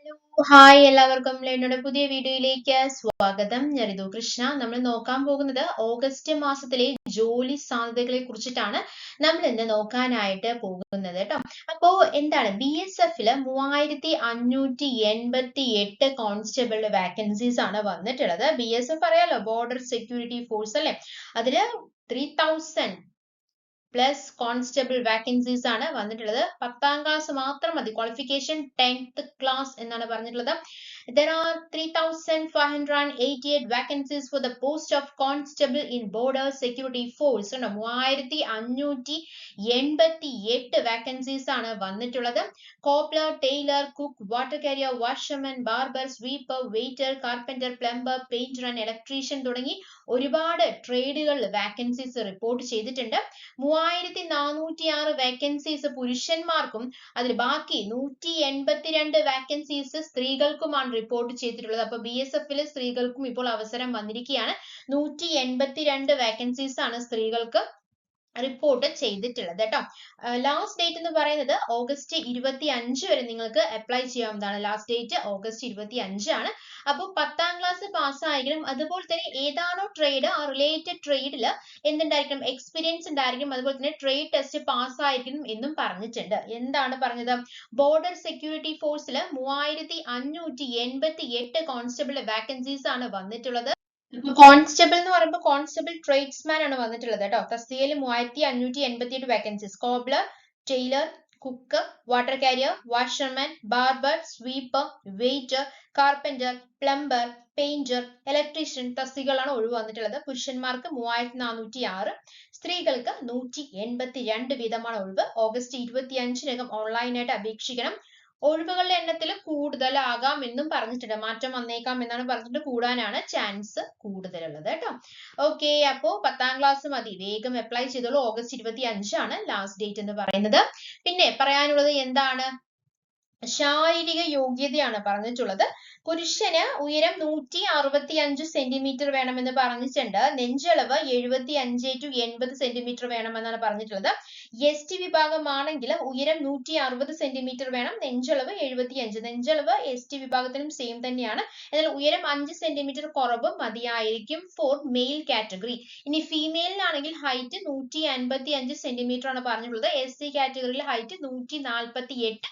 Hello hi എല്ലാവർക്കും ലേണയുടെ പുതിയ വീഡിയോയിലേക്ക് സ്വാഗതം. ഞാൻ ഋതു കൃഷ്ണ. നമ്മൾ നോക്കാൻ പോകുന്നത് ഓഗസ്റ്റ് മാസത്തിലെ ജോലി സാധ്യതകളെ കുറിച്ചിട്ടാണ് നമ്മൾ ഇന്ന് നോക്കാനായിട്ട് പോകുന്നത് കേട്ടോ. അപ്പോ എന്താണ് BSF 3588 കോൺസ്റ്റബിൾ വാക്കൻസീസ് ആണ് വന്നിട്ടുള്ളത്. BSF അറിയാലോ, ബോർഡർ സെക്യൂരിറ്റി ഫോഴ്സ് അല്ലെ. അതില് 3000 പ്ലസ് കോൺസ്റ്റബിൾ വാക്കൻസീസ് ആണ് വന്നിട്ടുള്ളത്. 10ാം ക്ലാസ് മാത്രം മതി, ക്വാളിഫിക്കേഷൻ 10th ക്ലാസ് എന്നാണ് പറഞ്ഞിട്ടുള്ളത്. There are 3588 vacancies for the post of constable in border security force. 3588 vacancies ആണ് വന്നിട്ടുള്ളത്. Cobbler, tailor, cook, water carrier, washerman, barber, sweeper, waiter, carpenter, plumber, painter and electrician തുടങ്ങി ഒരുപാട് ട്രേഡുകളിൽ vacancies report ചെയ്തിട്ടുണ്ട്. 3406 vacancies പുരുഷന്മാർക്കും അതിൽ ബാക്കി 182 വേക്കൻസീസ് സ്ത്രീകൾക്കുമാണ് റിപ്പോർട്ട് ചെയ്തിട്ടുള്ളത്. അപ്പൊ BSF സ്ത്രീകൾക്കും ഇപ്പോൾ അവസരം വന്നിരിക്കുകയാണ്. 182 വേക്കൻസീസ് ആണ് സ്ത്രീകൾക്ക് റിപ്പോർട്ട് ചെയ്തിട്ടുള്ളത് കേട്ടോ. ലാസ്റ്റ് ഡേറ്റ് എന്ന് പറയുന്നത് ഓഗസ്റ്റ് 25 വരെ നിങ്ങൾക്ക് അപ്ലൈ ചെയ്യാവുന്നതാണ്. ലാസ്റ്റ് ഡേറ്റ് ഓഗസ്റ്റ് 25 ആണ്. അപ്പോൾ 10ാം ക്ലാസ് പാസ്സായിരിക്കണം. അതുപോലെ തന്നെ ഏതാണോ ട്രേഡ്, ആ റിലേറ്റഡ് ട്രേഡിൽ എന്തുണ്ടായിരിക്കണം, എക്സ്പീരിയൻസ് ഉണ്ടായിരിക്കും. അതുപോലെ തന്നെ ട്രേഡ് ടെസ്റ്റ് പാസ്സായിരിക്കണം എന്നും പറഞ്ഞിട്ടുണ്ട്. എന്താണ് പറഞ്ഞത്? ബോർഡർ സെക്യൂരിറ്റി ഫോഴ്സിൽ 3588 കോൺസ്റ്റബിൾ വാക്കൻസീസ് ആണ് വന്നിട്ടുള്ളത്. കോൺസ്റ്റബിൾ എന്ന് പറയുമ്പോൾ കോൺസ്റ്റബിൾ ട്രേഡ്സ്മാൻ ആണ് വന്നിട്ടുള്ളത് കേട്ടോ. തസ്തികയിൽ 3588 vacancies. Cobbler, tailor, cook, water carrier, washerman, barber, sweeper, waiter, carpenter, plumber, painter, electrician തസ്തികകളാണ് ഒഴിവ് വന്നിട്ടുള്ളത്. പുരുഷന്മാർക്ക് 3406, സ്ത്രീകൾക്ക് 182 വീതമാണ് ഒഴിവ്. ഓഗസ്റ്റ് 25-നകം ഓൺലൈനായിട്ട് അപേക്ഷിക്കണം. ഒഴിവുകളുടെ എണ്ണത്തിൽ കൂടുതലാകാം എന്നും പറഞ്ഞിട്ടുണ്ട്. മാറ്റം വന്നേക്കാം എന്നാണ് പറഞ്ഞിട്ട്, കൂടാനാണ് ചാൻസ് കൂടുതലുള്ളത് കേട്ടോ. ഓക്കെ, അപ്പോ 10ാം ക്ലാസ് മതി, വേഗം അപ്ലൈ ചെയ്തോളൂ. ഓഗസ്റ്റ് 25 ആണ് ലാസ്റ്റ് ഡേറ്റ് എന്ന് പറയുന്നത്. പിന്നെ പറയാനുള്ളത് എന്താണ്? ശാരീരിക യോഗ്യതയാണ് പറഞ്ഞിട്ടുള്ളത്. പുരുഷന് ഉയരം 165 സെന്റിമീറ്റർ വേണമെന്ന് പറഞ്ഞിട്ടുണ്ട്. നെഞ്ചളവ് 75 to 80 സെന്റിമീറ്റർ വേണമെന്നാണ് പറഞ്ഞിട്ടുള്ളത്. ST വിഭാഗമാണെങ്കിൽ ഉയരം 160 സെന്റിമീറ്റർ വേണം, നെഞ്ചളവ് 75. നെഞ്ചളവ് ST വിഭാഗത്തിനും സെയിം തന്നെയാണ്. എന്നാൽ ഉയരം 5 സെന്റിമീറ്റർ കുറവും മതിയായിരിക്കും ഫോർ മെയിൽ കാറ്റഗറി. ഇനി ഫീമെയിലിനാണെങ്കിൽ ഹൈറ്റ് 155 സെന്റിമീറ്റർ ആണ് പറഞ്ഞിട്ടുള്ളത്. SC കാറ്റഗറിയിൽ ഹൈറ്റ് 148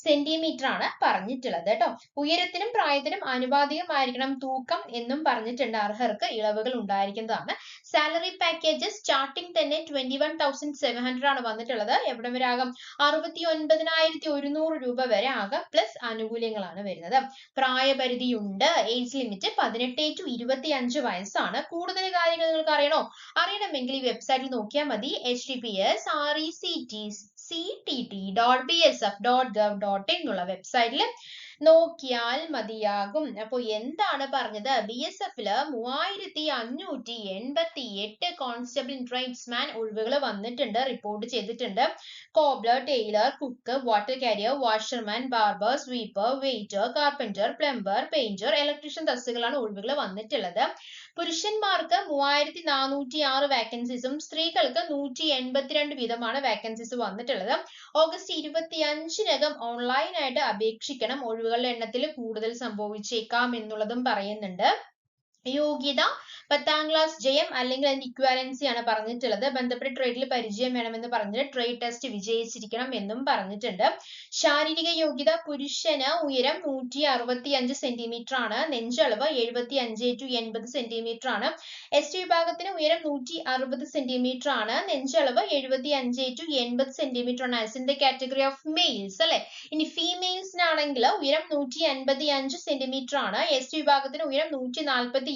സെന്റിമീറ്റർ ആണ് പറഞ്ഞിട്ടുള്ളത് കേട്ടോ. ഉയരത്തിനും പ്രായത്തിനും ആനുപാതികമായിരിക്കണം തൂക്കം എന്നും പറഞ്ഞിട്ടുണ്ട്. അർഹർക്ക് ഇളവുകൾ ഉണ്ടായിരിക്കുന്നതാണ്. സാലറി പാക്കേജ് സ്റ്റാർട്ടിംഗ് തന്നെ 21,700 ആണ് വന്നിട്ടുള്ളത്. എവിടെ വരെ ആകാം? 69,100 രൂപ വരെ ആകാം. പ്ലസ് ആനുകൂല്യങ്ങളാണ് വരുന്നത്. പ്രായപരിധിയുണ്ട്. ഏജ് ലിമിറ്റ് 18 to 25 വയസ്സാണ്. കൂടുതൽ കാര്യങ്ങൾ നിങ്ങൾക്ക് അറിയണമെങ്കിൽ ഈ വെബ്സൈറ്റിൽ നോക്കിയാൽ മതി. https://ctt.bsf.gov.in എന്നുള്ള വെബ്സൈറ്റിൽ നോക്കിയാൽ മതിയാകും. അപ്പൊ എന്താണ് പറഞ്ഞത്? BSF 3588 കോൺസ്റ്റബിൾ ട്രേഡ്സ്മാൻ ഒഴിവുകൾ വന്നിട്ടുണ്ട്, റിപ്പോർട്ട് ചെയ്തിട്ടുണ്ട്. Cobbler, tailor, cook, water carrier, washerman, barber, sweeper, waiter, carpenter, plumber, painter, electrician തസ്തികകളാണ് ഒഴിവുകൾ വന്നിട്ടുള്ളത്. പുരുഷന്മാർക്ക് 3406 വാക്കൻസീസും സ്ത്രീകൾക്ക് 182 വീതമാണ് വാക്കൻസീസ് വന്നിട്ടുള്ളത്. ഓഗസ്റ്റ് 25-നകം ഓൺലൈനായിട്ട് അപേക്ഷിക്കണം. ഒഴിവുകളുടെ എണ്ണത്തിൽ കൂടുതൽ സംഭവിച്ചേക്കാം എന്നുള്ളതും പറയുന്നുണ്ട്. യോഗ്യത 10ാം ക്ലാസ് ജയം അല്ലെങ്കിൽ അതിന്റെ ഇക്വാലൻസി ആണ് പറഞ്ഞിട്ടുള്ളത്. ബന്ധപ്പെട്ട ട്രേഡിൽ പരിചയം വേണമെന്ന് പറഞ്ഞിട്ട് ട്രേഡ് ടെസ്റ്റ് വിജയിച്ചിരിക്കണം എന്നും പറഞ്ഞിട്ടുണ്ട്. ശാരീരിക യോഗ്യത പുരുഷന് ഉയരം 165 സെന്റിമീറ്റർ ആണ്, നെഞ്ചളവ് 75 to 80 സെന്റിമീറ്റർ ആണ്. ST വിഭാഗത്തിന് ഉയരം 160 സെന്റിമീറ്റർ ആണ്, നെഞ്ചളവ് 75 to 80 സെന്റിമീറ്റർ ആണ്. ആസിന്റെ കാറ്റഗറി ഓഫ് മെയിൽസ് അല്ലെ. ഇനി ഫീമെയിൽസിനാണെങ്കിൽ ഉയരം 185 സെന്റിമീറ്റർ ആണ്, ST വിഭാഗത്തിന് ഉയരം 148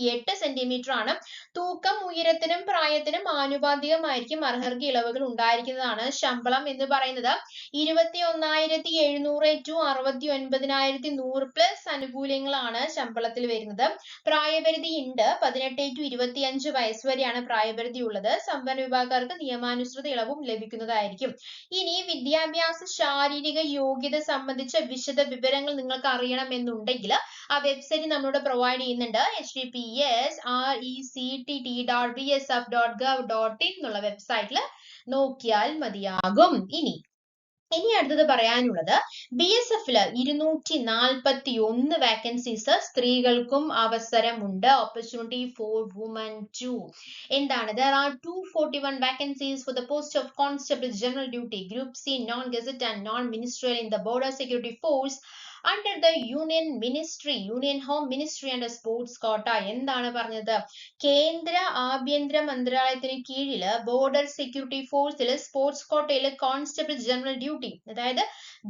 സെന്റിമീറ്റർ ആണ്. തൂക്കം ഉയരത്തിനും പ്രായത്തിനും ആനുപാതികമായിരിക്കും. അർഹർക്ക് ഇളവുകൾ ഉണ്ടായിരിക്കുന്നതാണ്. ശമ്പളം എന്ന് പറയുന്നത് 21,700 to 69,100 പ്ലസ് ആനുകൂല്യങ്ങളാണ് ശമ്പളത്തിൽ വരുന്നത്. പ്രായപരിധി ഉണ്ട്. 18 to 25 വയസ്സ് വരെയാണ് പ്രായപരിധി ഉള്ളത്. സമ്പന്ന വിഭാഗക്കാർക്ക് നിയമാനുസൃത ഇളവും ലഭിക്കുന്നതായിരിക്കും. ഇനി വിദ്യാഭ്യാസ ശാരീരിക യോഗ്യത സംബന്ധിച്ച വിശദ വിവരങ്ങൾ നിങ്ങൾക്ക് അറിയണമെന്നുണ്ടെങ്കിൽ ആ വെബ്സൈറ്റ് നമ്മളോട് പ്രൊവൈഡ് ചെയ്യുന്നുണ്ട്. https://rectt.bsf.gov.in എന്നുള്ള വെബ്സൈറ്റിൽ നോക്കിയാൽ മതിയാകും. ഇനി ഇനി അടുത്തത് പറയാനുള്ളത് BSF-ല് 241 വാക്കൻസീസ് സ്ത്രീകൾക്കും അവസരമുണ്ട്. Opportunity for women too. എന്താണ്? There are 241 vacancies for the post of Constable General Duty, Group C, non-gazette and non-ministerial in the Border Security Force under the Union Home Ministry and Sports Quota. എന്താണ് പറഞ്ഞത്? കേന്ദ്ര ആഭ്യന്തര മന്ത്രാലയത്തിന് കീഴില് border security ഫോഴ്സില് sports കോട്ടയില് constable general duty, അതായത്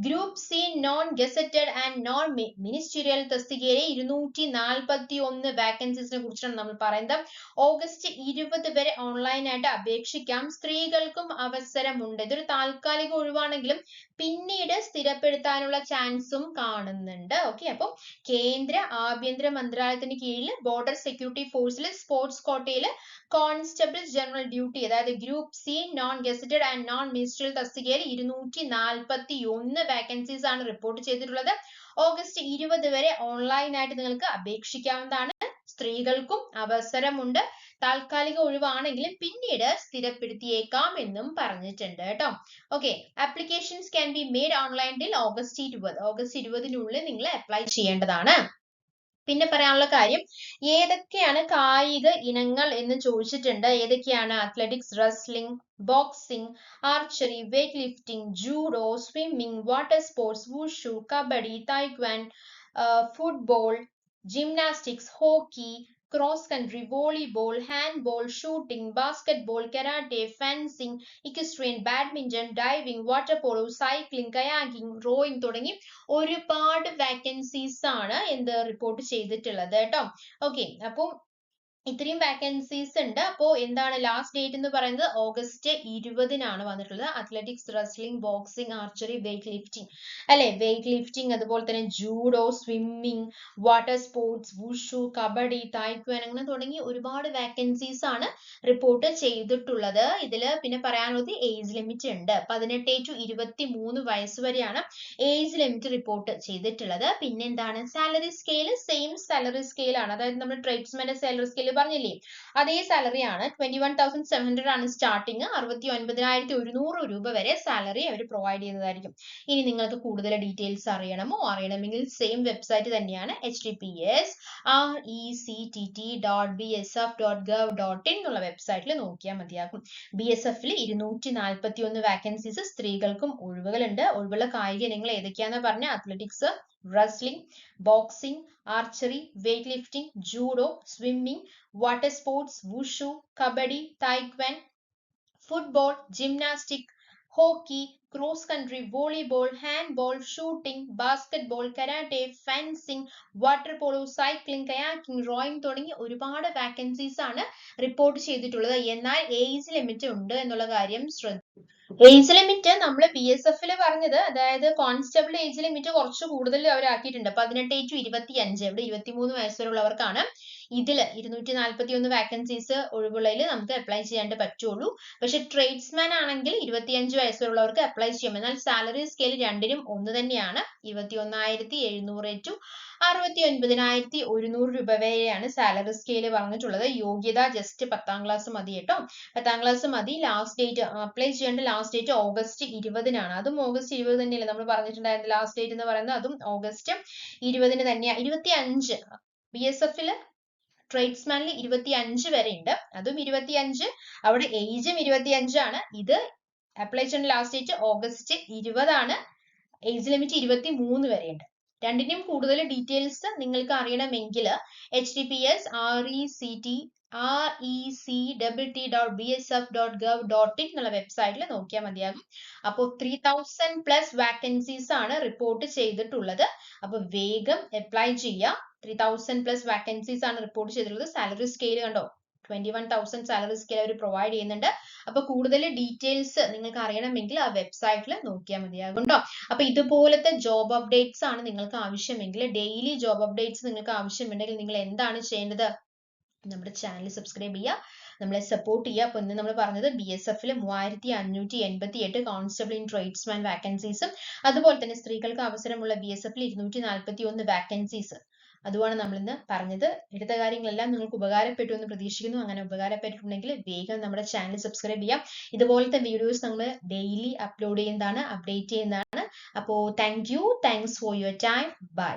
group C non gazetted and non ministerial തസ്തികയിലെ 241 വാക്കൻസീസിനെ കുറിച്ചാണ് നമ്മൾ പറയുന്നത്. ഓഗസ്റ്റ് 20 വരെ ഓൺലൈനായിട്ട് അപേക്ഷിക്കാം. സ്ത്രീകൾക്കും അവസരമുണ്ട്. ഇതൊരു താൽക്കാലിക ഒഴിവാണെങ്കിലും പിന്നീട് സ്ഥിരപ്പെടുത്താനുള്ള ചാൻസും കാണുന്നുണ്ട്. ഓക്കെ, അപ്പം കേന്ദ്ര ആഭ്യന്തര മന്ത്രാലയത്തിന് കീഴിൽ ബോർഡർ സെക്യൂരിറ്റി ഫോഴ്സിൽ സ്പോർട്സ് കോട്ടയിൽ കോൺസ്റ്റബിൾ ജനറൽ ഡ്യൂട്ടി, അതായത് group C non gazetted and non ministerial തസ്തികയിൽ 241 വാക്കൻസീസ് ആണ് റിപ്പോർട്ട് ചെയ്തിട്ടുള്ളത്. ഓഗസ്റ്റ് 20 വരെ ഓൺലൈനായിട്ട് നിങ്ങൾക്ക് അപേക്ഷിക്കാവുന്നതാണ്. സ്ത്രീകൾക്കും അവസരമുണ്ട്. താൽക്കാലിക ഒഴിവാണെങ്കിലും പിന്നീട് സ്ഥിരപ്പെടുത്തിയേക്കാം എന്നും പറഞ്ഞിട്ടുണ്ട് കേട്ടോ. Okay, applications can be made online till August 20. August 20-നുള്ളിൽ നിങ്ങൾ അപ്ലൈ ചെയ്യേണ്ടതാണ്. പിന്നെ പറയാനുള്ള കാര്യം, ഏതൊക്കെയാണ് കായിക ഇനങ്ങൾ എന്ന് ചോദിച്ചിട്ടുണ്ട്. ഏതൊക്കെയാണ്? Athletics, wrestling, boxing, archery, weight lifting, judo, swimming, water sports, wushu, kabaddi, taekwondo, football, gymnastics, hockey, cross country, volleyball, handball, shooting, basketball, karate, fencing, equestrian, badminton, diving, water polo, cycling, kayaking, rowing തുടങ്ങി ഒരുപാട് vacancies ആണ് എന്ത് report ചെയ്തിട്ടുള്ളത് കേട്ടോ. Okay, അപ്പോൾ ഇത്രയും vacancies ഉണ്ട്. അപ്പോൾ എന്താണ് ലാസ്റ്റ് ഡേറ്റ് എന്ന് പറയുന്നത്? ഓഗസ്റ്റ് 20-നാണ് വന്നിട്ടുള്ളത്. Athletics, wrestling, boxing, archery, weight lifting അല്ലെ, വെയ്റ്റ് ലിഫ്റ്റിംഗ്, അതുപോലെ തന്നെ judo, swimming, water sports, wushu, kabaddi, taekwondo അങ്ങനെ തുടങ്ങി ഒരുപാട് വാക്കൻസീസ് ആണ് റിപ്പോർട്ട് ചെയ്തിട്ടുള്ളത്. ഇതിൽ പിന്നെ പറയാനുള്ളത് ഏജ് ലിമിറ്റ് ഉണ്ട്. 18 to 23 വയസ്സ് വരെയാണ് ഏജ് ലിമിറ്റ് റിപ്പോർട്ട് ചെയ്തിട്ടുള്ളത്. പിന്നെന്താണ്? Salary scale same salary scale ആണ്. അതായത് നമ്മൾ ട്രേഡ്സ്മാന്റെ സാലറി സ്കെയിൽ പറഞ്ഞില്ലേ, അതേ സാലറി ആണ്. 21,700 ആണ് സ്റ്റാർട്ടിങ്. 69,100 രൂപ വരെ സാലറി അവർ പ്രൊവൈഡ് ചെയ്യുന്നതായിരിക്കും. ഇനി നിങ്ങൾക്ക് കൂടുതൽ ഡീറ്റെയിൽസ് അറിയണമെങ്കിൽ സെയിം വെബ്സൈറ്റ് തന്നെയാണ് https://rectt.bsf.gov.in എന്നുള്ള വെബ്സൈറ്റിൽ നോക്കിയാൽ മതിയാകും. BSF-ൽ 241 വാക്കൻസീസ്, സ്ത്രീകൾക്കും ഒഴിവുകളുണ്ട്. ഒഴിവുള്ള കായിക ഇനങ്ങൾ ഏതൊക്കെയാണെന്ന് പറഞ്ഞാൽ athletics, wrestling, boxing, archery, weightlifting, judo, swimming, water sports, wushu, kabaddi, taekwondo, football, gymnastics, hockey, cross country, volleyball, handball, shooting, basketball, karate, fencing, water polo, cycling, kayaking, rowing തുടങ്ങി ഒരുപാട് വാക്കൻസീസ് ആണ് റിപ്പോർട്ട് ചെയ്തിട്ടുള്ളത്. എന്നാൽ ഏജ് ലിമിറ്റ് ഉണ്ട് എന്നുള്ള കാര്യം ശ്രദ്ധിക്കുക. Age limit നമ്മൾ BSF-ൽ പറഞ്ഞത്, അതായത് കോൺസ്റ്റബിൾ ഏജ് ലിമിറ്റ് കുറച്ച് കൂടുതൽ അവരാക്കിയിട്ടുണ്ട്. 18 to 25. ഇവിടെ 23 വയസ്സ് വരെയുള്ളവർക്കാണ് ഇതിൽ 241 വാക്കൻസീസ് ഒഴിവുള്ളതിൽ നമുക്ക് അപ്ലൈ ചെയ്യാണ്ട് പറ്റുള്ളൂ. പക്ഷെ ട്രേഡ്സ്മാൻ ആണെങ്കിൽ 25 വയസ്സ് വരെയുള്ളവർക്ക് അപ്ലൈ ചെയ്യാം. എന്നാൽ സാലറി സ്കെയിൽ രണ്ടിനും ഒന്ന് തന്നെയാണ്. 21,700 to 69,100 രൂപ വരെയാണ് സാലറി സ്കെയിൽ പറഞ്ഞിട്ടുള്ളത്. യോഗ്യത ജസ്റ്റ് 10ാം ക്ലാസ് മതി കേട്ടോ. 10ാം ക്ലാസ് മതി. ലാസ്റ്റ് ഡേറ്റ് അപ്ലൈ ചെയ്യേണ്ട ലാസ്റ്റ് ഡേറ്റ് ഓഗസ്റ്റ് 20-നാണ്. അതും ഓഗസ്റ്റ് 20 തന്നെയല്ലേ നമ്മൾ പറഞ്ഞിട്ടുണ്ടായിരുന്നത് ലാസ്റ്റ് ഡേറ്റ് എന്ന് പറയുന്നത്? അതും ഓഗസ്റ്റ് 20-ന് തന്നെയാണ്. 25 BSF-ൽ ട്രേഡ്സ്മാനിൽ 25 വരെ ഉണ്ട്. അതും 25, അവിടെ ഏജും 25 ആണ്. ഇത് അപ്ലൈ ചെയ്യേണ്ട ലാസ്റ്റ് ഡേറ്റ് ഓഗസ്റ്റ് 20-ആണ്. ഏജ് ലിമിറ്റ് 23 വരെ ഉണ്ട്. രണ്ടിനും കൂടുതൽ ഡീറ്റെയിൽസ് നിങ്ങൾക്ക് അറിയണമെങ്കിൽ https://rectt.bsf.gov.in എന്നുള്ള വെബ്സൈറ്റിൽ നോക്കിയാൽ മതിയാകും. അപ്പോൾ 3000+ വാക്കൻസീസ് ആണ് റിപ്പോർട്ട് ചെയ്തിട്ടുള്ളത്. അപ്പൊ വേഗം അപ്ലൈ ചെയ്യുക. 3000+ വാക്കൻസീസ് ആണ് റിപ്പോർട്ട് ചെയ്തിട്ടുള്ളത്. സാലറി സ്കെയിൽ കണ്ടോ, 21,000 സാലറി സ്കെയിൽ അവർ പ്രൊവൈഡ് ചെയ്യുന്നുണ്ട്. അപ്പൊ കൂടുതൽ ഡീറ്റെയിൽസ് നിങ്ങൾക്ക് അറിയണമെങ്കിൽ ആ വെബ്സൈറ്റിൽ നോക്കിയാൽ മതിയാകും കേട്ടോ. അപ്പൊ ഇതുപോലത്തെ ജോബ് അപ്ഡേറ്റ്സ് ആണ് നിങ്ങൾക്ക് ആവശ്യമെങ്കിൽ, ഡെയിലി ജോബ് അപ്ഡേറ്റ്സ് നിങ്ങൾക്ക് ആവശ്യമുണ്ടെങ്കിൽ നിങ്ങൾ എന്താണ് ചെയ്യേണ്ടത്? നമ്മുടെ ചാനൽ സബ്സ്ക്രൈബ് ചെയ്യുക, നമ്മളെ സപ്പോർട്ട് ചെയ്യുക. അപ്പോൾ ഇന്ന് നമ്മൾ പറഞ്ഞത് BSF 3588 കോൺസ്റ്റബിൾ ഇൻ ട്രേഡ്സ്മാൻ വാക്കൻസീസും അതുപോലെ തന്നെ സ്ത്രീകൾക്ക് അവസരമുള്ള BSF 241 വാക്കൻസീസ് അതുമാണ് നമ്മൾ ഇന്ന് പറഞ്ഞത്. എടുത്ത കാര്യങ്ങളെല്ലാം നിങ്ങൾക്ക് ഉപകാരപ്പെട്ടു എന്ന് പ്രതീക്ഷിക്കുന്നു. അങ്ങനെ ഉപകാരപ്പെട്ടിട്ടുണ്ടെങ്കിൽ വേഗം നമ്മുടെ ചാനൽ സബ്സ്ക്രൈബ് ചെയ്യാം. ഇതുപോലത്തെ വീഡിയോസ് നമ്മൾ ഡെയിലി അപ്ലോഡ് ചെയ്യുന്നതാണ്, അപ്ഡേറ്റ് ചെയ്യുന്നതാണ്. അപ്പോൾ thanks for your time. By.